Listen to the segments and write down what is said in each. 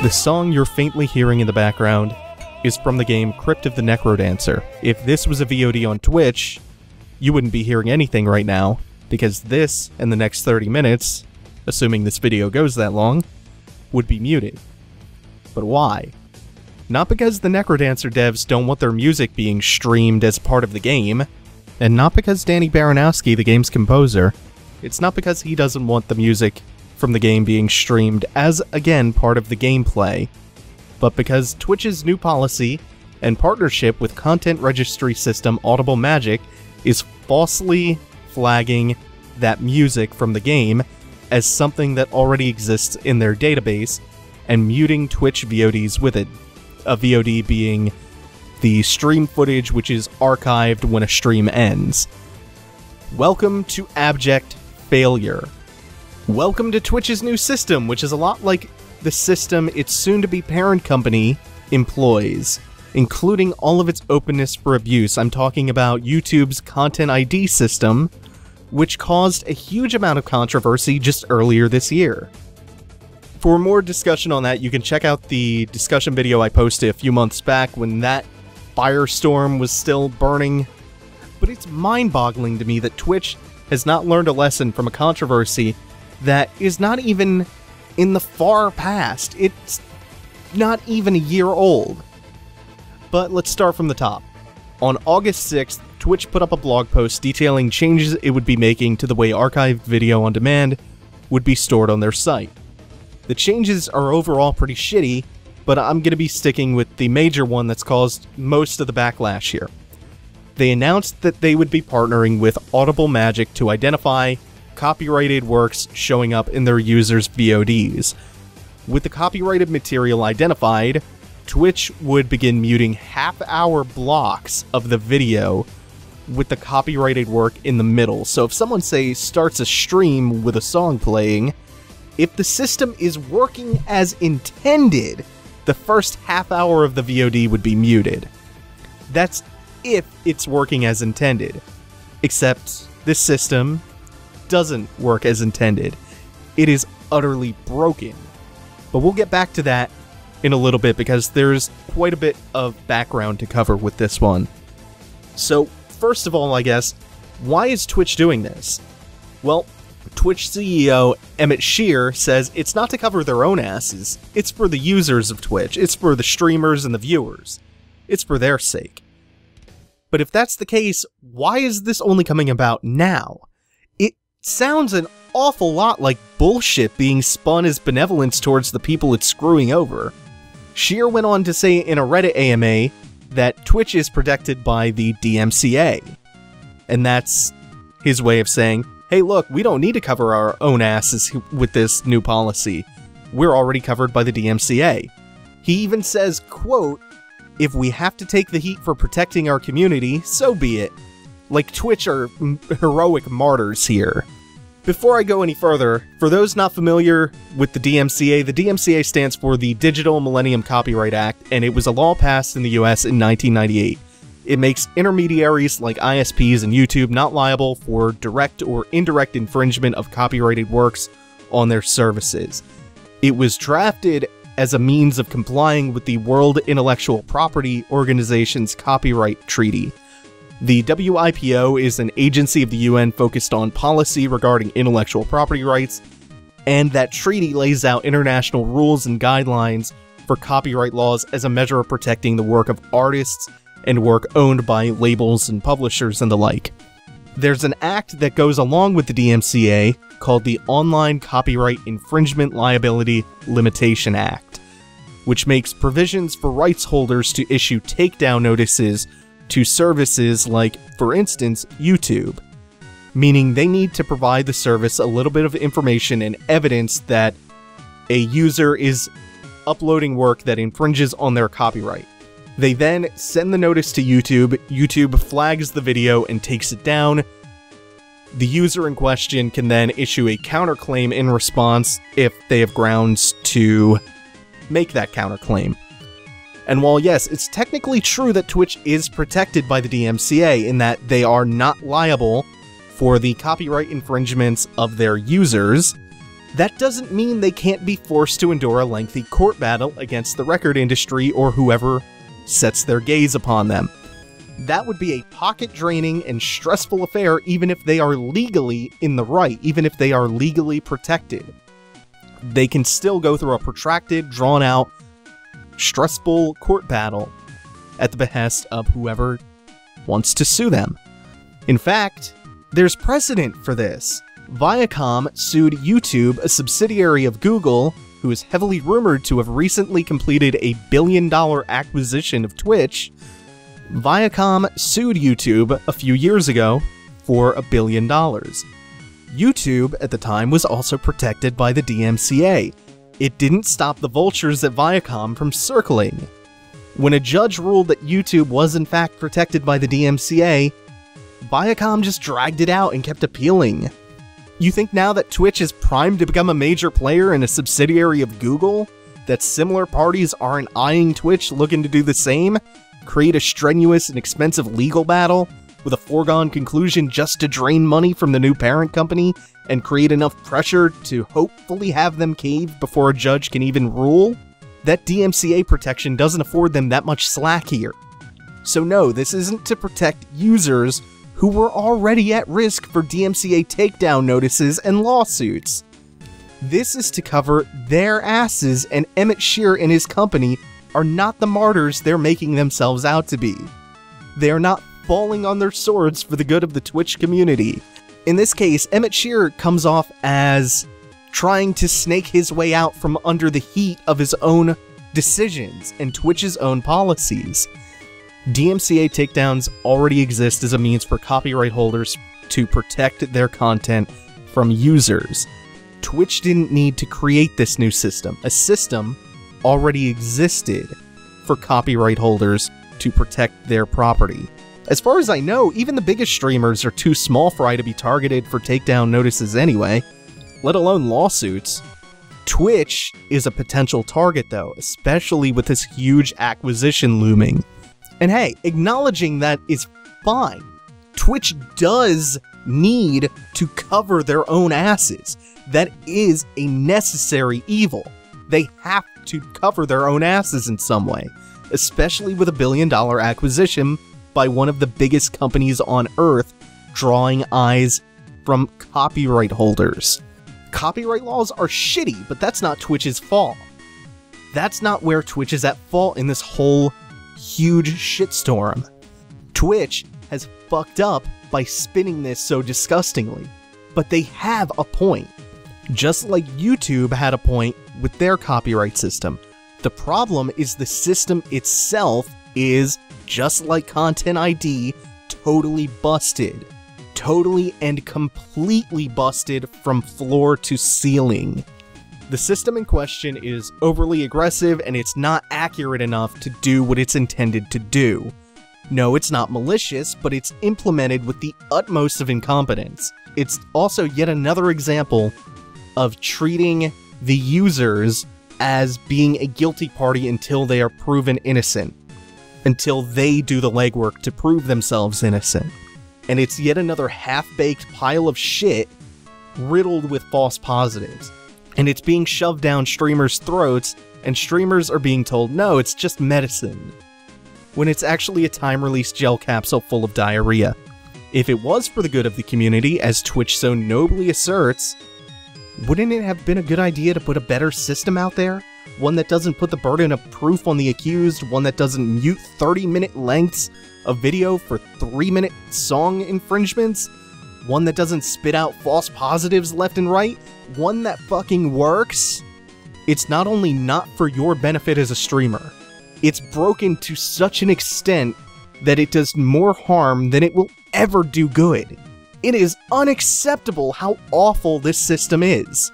The song you're faintly hearing in the background is from the game Crypt of the Necrodancer. If this was a VOD on Twitch, you wouldn't be hearing anything right now, because this and the next 30 minutes, assuming this video goes that long, would be muted. But why? Not because the Necrodancer devs don't want their music being streamed as part of the game, and not because Danny Baranowski, the game's composer, it's not because he doesn't want the music from the game being streamed as, again, part of the gameplay, but because Twitch's new policy and partnership with content registry system Audible Magic is falsely flagging that music from the game as something that already exists in their database and muting Twitch VODs with it. A VOD being the stream footage which is archived when a stream ends. Welcome to abject failure. Welcome to Twitch's new system, which is a lot like the system its soon-to-be parent company employs, including all of its openness for abuse. I'm talking about YouTube's Content ID system, which caused a huge amount of controversy just earlier this year. For more discussion on that, you can check out the discussion video I posted a few months back when that firestorm was still burning. But it's mind-boggling to me that Twitch has not learned a lesson from a controversy that is not even in the far past. It's not even a year old. But let's start from the top. On August 6th, Twitch put up a blog post detailing changes it would be making to the way archived video on demand would be stored on their site. The changes are overall pretty shitty, but I'm going to be sticking with the major one that's caused most of the backlash here. They announced that they would be partnering with Audible Magic to identify copyrighted works showing up in their users' VODs. With the copyrighted material identified, Twitch would begin muting half-hour blocks of the video with the copyrighted work in the middle. So if someone, say, starts a stream with a song playing, if the system is working as intended, the first half hour of the VOD would be muted. That's if it's working as intended. Except this system doesn't work as intended. It is utterly broken. But we'll get back to that in a little bit because there's quite a bit of background to cover with this one. So, first of all, I guess, why is Twitch doing this? Well, Twitch CEO Emmett Shear says it's not to cover their own asses, it's for the users of Twitch, it's for the streamers and the viewers. It's for their sake. But if that's the case, why is this only coming about now? It sounds an awful lot like bullshit being spun as benevolence towards the people it's screwing over. Shear went on to say in a Reddit AMA that Twitch is protected by the DMCA. And that's his way of saying, hey look, we don't need to cover our own asses with this new policy. We're already covered by the DMCA. He even says, quote, if we have to take the heat for protecting our community, so be it. Like Twitch are heroic martyrs here. Before I go any further, for those not familiar with the DMCA stands for the Digital Millennium Copyright Act, and it was a law passed in the US in 1998. It makes intermediaries like ISPs and YouTube not liable for direct or indirect infringement of copyrighted works on their services. It was drafted as a means of complying with the World Intellectual Property Organization's Copyright Treaty. The WIPO is an agency of the UN focused on policy regarding intellectual property rights, and that treaty lays out international rules and guidelines for copyright laws as a measure of protecting the work of artists and work owned by labels and publishers and the like. There's an act that goes along with the DMCA called the Online Copyright Infringement Liability Limitation Act, which makes provisions for rights holders to issue takedown notices to services like, for instance, YouTube, meaning they need to provide the service a little bit of information and evidence that a user is uploading work that infringes on their copyright. They then send the notice to YouTube, YouTube flags the video and takes it down. The user in question can then issue a counterclaim in response if they have grounds to make that counterclaim. And while yes, it's technically true that Twitch is protected by the DMCA in that they are not liable for the copyright infringements of their users, That doesn't mean they can't be forced to endure a lengthy court battle against the record industry or whoever sets their gaze upon them. That would be a pocket-draining and stressful affair even if they are legally in the right, even if they are legally protected. They can still go through a protracted, drawn-out, stressful court battle at the behest of whoever wants to sue them. In fact, there's precedent for this. Viacom sued YouTube, a subsidiary of Google, who is heavily rumored to have recently completed a billion-dollar acquisition of Twitch. Viacom sued YouTube a few years ago for $1 billion. YouTube, at the time, was also protected by the DMCA. It didn't stop the vultures at Viacom from circling. When a judge ruled that YouTube was in fact protected by the DMCA, Viacom just dragged it out and kept appealing. You think now that Twitch is primed to become a major player and a subsidiary of Google, that similar parties aren't eyeing Twitch looking to do the same? Create a strenuous and expensive legal battle with a foregone conclusion just to drain money from the new parent company and create enough pressure to hopefully have them cave before a judge can even rule? That DMCA protection doesn't afford them that much slack here. So no, this isn't to protect users who were already at risk for DMCA takedown notices and lawsuits. This is to cover their asses, and Emmett Shear and his company are not the martyrs they're making themselves out to be. They are not falling on their swords for the good of the Twitch community. In this case, Emmett Shear comes off as trying to snake his way out from under the heat of his own decisions and Twitch's own policies. DMCA takedowns already exist as a means for copyright holders to protect their content from users. Twitch didn't need to create this new system. A system already existed for copyright holders to protect their property. As far as I know, even the biggest streamers are too small fry to be targeted for takedown notices anyway, let alone lawsuits. Twitch is a potential target though, especially with this huge acquisition looming. And hey, acknowledging that is fine. Twitch does need to cover their own asses. That is a necessary evil. They have to cover their own asses in some way, especially with a $1 billion acquisition by one of the biggest companies on Earth, drawing eyes from copyright holders. Copyright laws are shitty, but that's not Twitch's fault. That's not where Twitch is at fault in this whole huge shitstorm. Twitch has fucked up by spinning this so disgustingly, but they have a point. Just like YouTube had a point with their copyright system. The problem is the system itself is, just like Content ID, totally busted. Totally and completely busted from floor to ceiling. The system in question is overly aggressive and it's not accurate enough to do what it's intended to do. No, it's not malicious, but it's implemented with the utmost of incompetence. It's also yet another example of treating the users as being a guilty party until they are proven innocent. Until they do the legwork to prove themselves innocent. And it's yet another half-baked pile of shit riddled with false positives. And it's being shoved down streamers' throats, and streamers are being told, no, it's just medicine. When it's actually a time-release gel capsule full of diarrhea. If it was for the good of the community, as Twitch so nobly asserts, wouldn't it have been a good idea to put a better system out there? One that doesn't put the burden of proof on the accused, one that doesn't mute 30-minute lengths of video for 3-minute song infringements, one that doesn't spit out false positives left and right, one that fucking works? It's not only not for your benefit as a streamer, it's broken to such an extent that it does more harm than it will ever do good. It is unacceptable how awful this system is.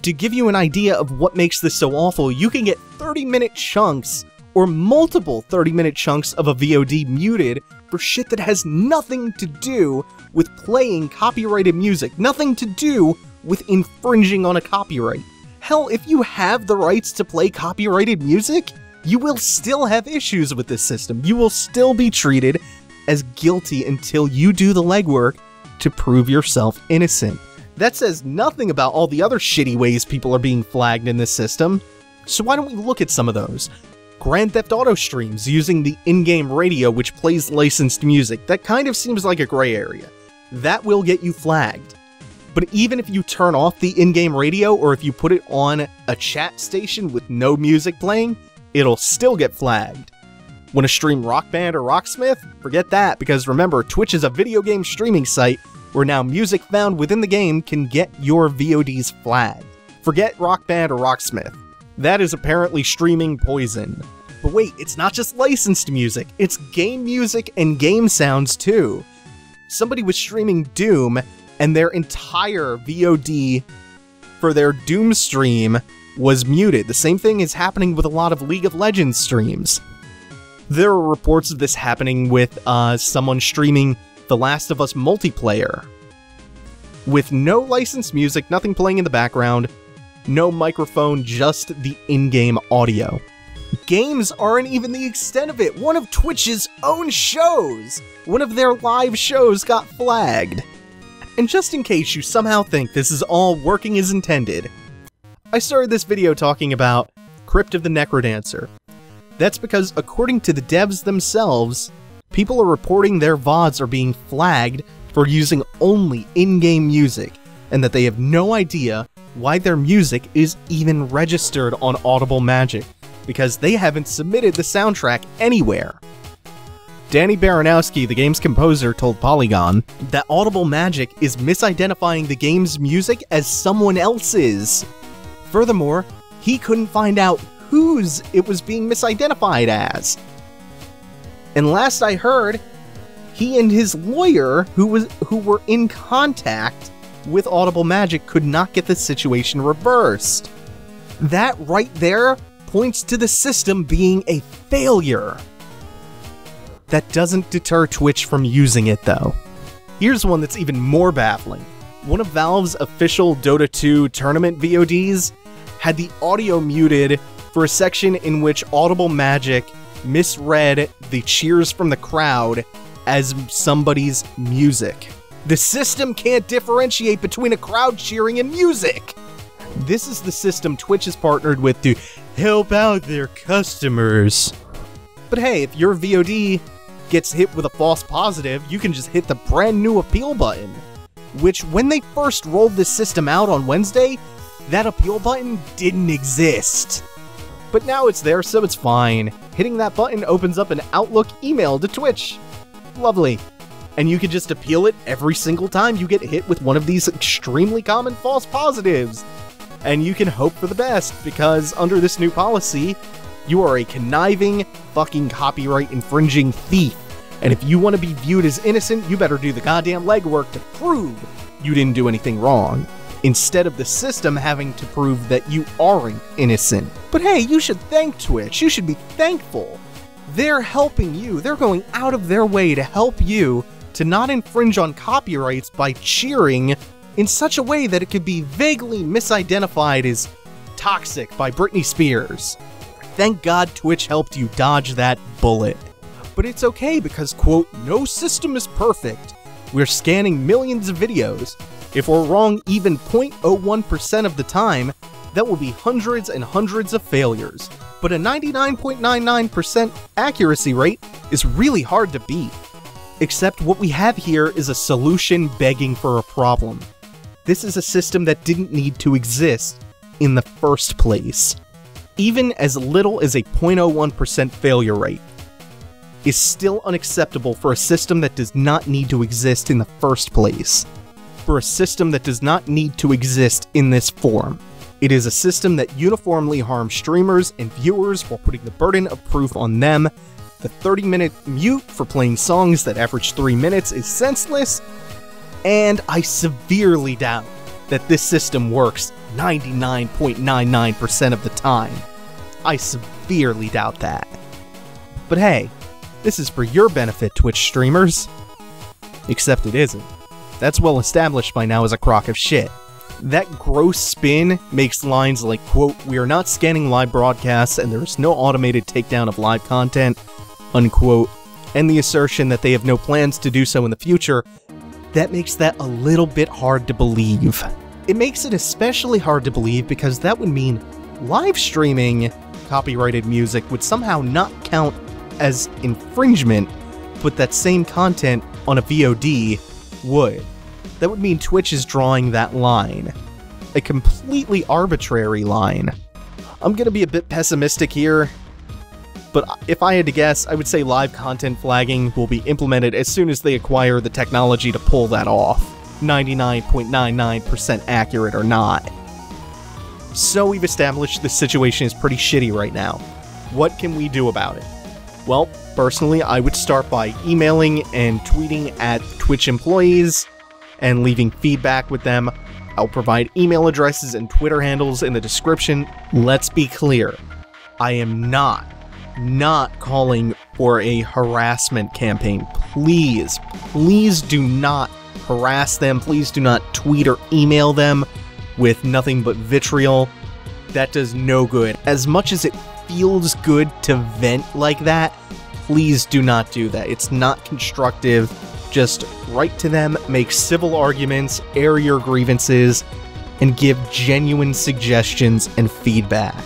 To give you an idea of what makes this so awful, you can get 30-minute chunks or multiple 30-minute chunks of a VOD muted for shit that has nothing to do with playing copyrighted music, nothing to do with infringing on a copyright. Hell, if you have the rights to play copyrighted music, you will still have issues with this system. You will still be treated as guilty until you do the legwork to prove yourself innocent. That says nothing about all the other shitty ways people are being flagged in this system. So why don't we look at some of those? Grand Theft Auto streams using the in-game radio which plays licensed music. That kind of seems like a gray area. That will get you flagged. But even if you turn off the in-game radio, or if you put it on a chat station with no music playing, it'll still get flagged. Want to stream Rock Band or Rocksmith? Forget that, because remember, Twitch is a video game streaming site where now music found within the game can get your VODs flagged. Forget Rock Band or Rocksmith. That is apparently streaming poison. But wait, it's not just licensed music, it's game music and game sounds too. Somebody was streaming Doom, and their entire VOD for their Doom stream was muted. The same thing is happening with a lot of League of Legends streams. There are reports of this happening with someone streaming The Last of Us multiplayer. With no licensed music, nothing playing in the background, no microphone, just the in-game audio. Games aren't even the extent of it. One of Twitch's own shows, one of their live shows got flagged. And just in case you somehow think this is all working as intended, I started this video talking about Crypt of the Necrodancer. That's because according to the devs themselves, people are reporting their VODs are being flagged for using only in-game music, and that they have no idea why their music is even registered on Audible Magic, because they haven't submitted the soundtrack anywhere. Danny Baranowski, the game's composer, told Polygon that Audible Magic is misidentifying the game's music as someone else's. Furthermore, he couldn't find out whose it was being misidentified as. And last I heard, he and his lawyer, who were in contact with Audible Magic, could not get the situation reversed. That right there points to the system being a failure. That doesn't deter Twitch from using it, though. Here's one that's even more baffling. One of Valve's official Dota 2 tournament VODs had the audio muted for a section in which Audible Magic misread the cheers from the crowd as somebody's music. The system can't differentiate between a crowd cheering and music! This is the system Twitch has partnered with to help out their customers. But hey, if your VOD gets hit with a false positive, you can just hit the brand new appeal button. Which, when they first rolled this system out on Wednesday, that appeal button didn't exist. But now it's there, so it's fine. Hitting that button opens up an Outlook email to Twitch. Lovely. And you can just appeal it every single time you get hit with one of these extremely common false positives. And you can hope for the best, because under this new policy, you are a conniving, fucking copyright infringing thief. And if you want to be viewed as innocent, you better do the goddamn legwork to prove you didn't do anything wrong, instead of the system having to prove that you aren't innocent. But hey, you should thank Twitch. You should be thankful. They're helping you. They're going out of their way to help you to not infringe on copyrights by cheering in such a way that it could be vaguely misidentified as Toxic by Britney Spears. Thank God Twitch helped you dodge that bullet. But it's okay because, quote, no system is perfect. We're scanning millions of videos. If we're wrong even 0.01% of the time, that will be hundreds and hundreds of failures. But a 99.99% accuracy rate is really hard to beat. Except what we have here is a solution begging for a problem. This is a system that didn't need to exist in the first place. Even as little as a 0.01% failure rate is still unacceptable for a system that does not need to exist in the first place. For a system that does not need to exist in this form. It is a system that uniformly harms streamers and viewers while putting the burden of proof on them. The 30-minute mute for playing songs that average 3 minutes is senseless, and I severely doubt that this system works 99.99% of the time. I severely doubt that. But hey, this is for your benefit, Twitch streamers. Except it isn't. That's well established by now as a crock of shit. That gross spin makes lines like, quote, "We are not scanning live broadcasts and there is no automated takedown of live content," unquote, and the assertion that they have no plans to do so in the future, that makes that a little bit hard to believe. It makes it especially hard to believe because that would mean live streaming copyrighted music would somehow not count as infringement, but that same content on a VOD would. That would mean Twitch is drawing that line. A completely arbitrary line. I'm gonna be a bit pessimistic here, but if I had to guess, I would say live content flagging will be implemented as soon as they acquire the technology to pull that off. 99.99% accurate or not. So we've established the situation is pretty shitty right now. What can we do about it? Well, personally, I would start by emailing and tweeting at Twitch employees and leaving feedback with them. I'll provide email addresses and Twitter handles in the description. Let's be clear. I am not calling for a harassment campaign. Please do not harass them. Please do not tweet or email them with nothing but vitriol. That does no good. As much as it feels good to vent like that, please do not do that. It's not constructive. Just write to them, make civil arguments, air your grievances, and give genuine suggestions and feedback.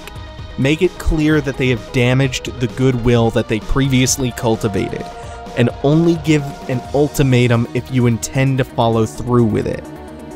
Make it clear that they have damaged the goodwill that they previously cultivated, and only give an ultimatum if you intend to follow through with it.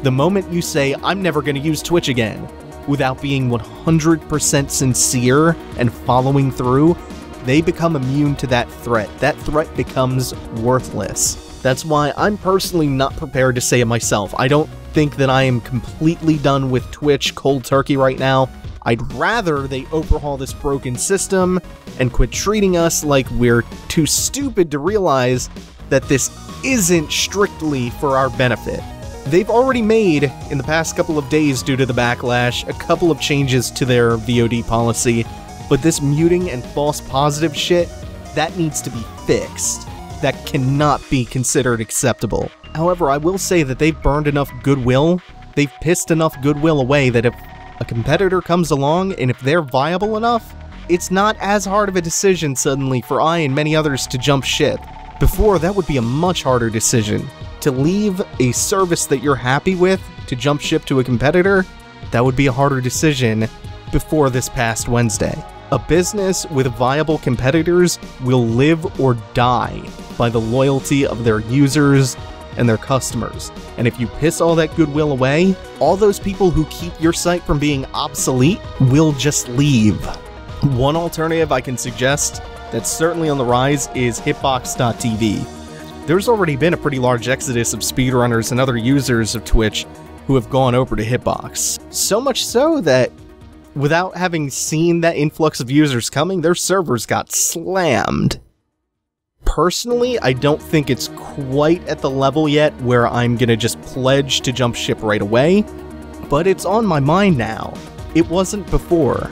The moment you say, I'm never going to use Twitch again, without being 100% sincere and following through, they become immune to that threat. That threat becomes worthless. That's why I'm personally not prepared to say it myself. I don't think that I am completely done with Twitch cold turkey right now. I'd rather they overhaul this broken system and quit treating us like we're too stupid to realize that this isn't strictly for our benefit. They've already made, in the past couple of days due to the backlash, a couple of changes to their VOD policy, but this muting and false positive shit, that needs to be fixed. That cannot be considered acceptable. However, I will say that they've burned enough goodwill, they've pissed enough goodwill away that if a competitor comes along and if they're viable enough, it's not as hard of a decision suddenly for I and many others to jump ship. Before, that would be a much harder decision. To leave a service that you're happy with to jump ship to a competitor, that would be a harder decision before this past Wednesday. A business with viable competitors will live or die by the loyalty of their users and their customers. And if you piss all that goodwill away, all those people who keep your site from being obsolete will just leave. One alternative I can suggest that's certainly on the rise is Hitbox.tv. There's already been a pretty large exodus of speedrunners and other users of Twitch who have gone over to Hitbox. So much so that without having seen that influx of users coming, their servers got slammed. Personally, I don't think it's quite at the level yet where I'm gonna just pledge to jump ship right away, but it's on my mind now. It wasn't before,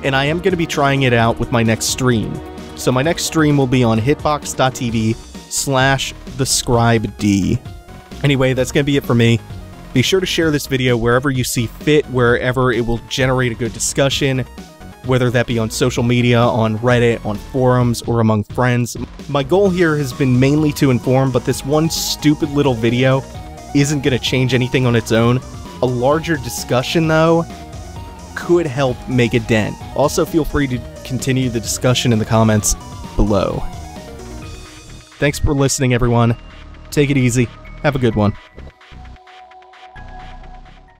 and I am gonna be trying it out with my next stream. So my next stream will be on hitbox.tv/thescribed. Anyway, that's gonna be it for me. Be sure to share this video wherever you see fit, wherever it will generate a good discussion, whether that be on social media, on Reddit, on forums, or among friends. My goal here has been mainly to inform, but this one stupid little video isn't going to change anything on its own. A larger discussion, though, could help make a dent. Also, feel free to continue the discussion in the comments below. Thanks for listening, everyone. Take it easy. Have a good one.